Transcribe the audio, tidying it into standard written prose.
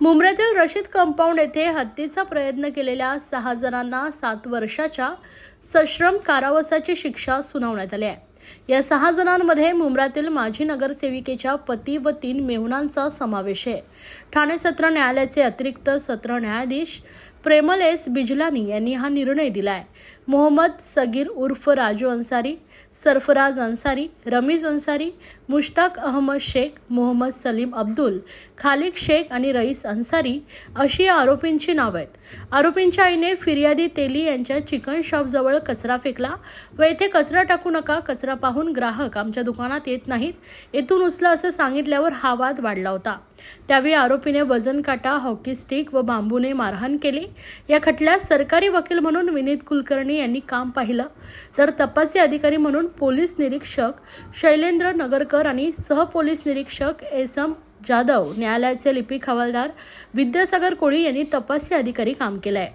मुंब्र्यातील Rashid compound येथे हत्येचा प्रयत्न केलेल्या 6 जणांना 7 वर्षाच्या सश्रम कारावासाची शिक्षा सुनावण्यात आली आहे। या 6 जणांमध्ये मुंब्र्यातील माजी नगरसेविकेच्या पती व 3 मेहुणांचा समावेश आहे। ठाणे सत्र न्यायालयाचे अतिरिक्त सत्र न्यायाधीश प्रेमल एस बिजलानी यांनी हा निर्णय दिलाय। मोहम्मद सगीर उर्फ राजू अन्सारी, सरफराज अन्सारी, रमीज अन्सारी, मुश्ताक अहमद शेख, मोहम्मद सलीम अब्दुल, खालिक शेख आणि रईस अन्सारी अशी आरोपींची नावे आहेत। आरोपींच्या आईने फिर्यादी तेली यांच्या चिकन शॉप जवळ कचरा फेकला व येथे कचरा टाकू नका, कचरा पाहून ग्राहक आमच्या दुकानात येत नाहीत, येथून उचला असं सांगितल्यावर हा वाद वाढला होता। त्यावेळी आरोपीने वजन काटा, हॉकी स्टिक व बांबूने मारहाण केली। या खटल्यात सरकारी वकील म्हणून विनीत कुलकर्णी यांनी काम पाहिलं, तर तपासी अधिकारी म्हणून पोलीस निरीक्षक शैलेंद्र नगरकर आणि सहपोलीस निरीक्षक एसएम जाधव, न्यायालयाचे लिपिक हवालदार विद्यासागर कोळी यांनी तपासी अधिकारी काम केलंय।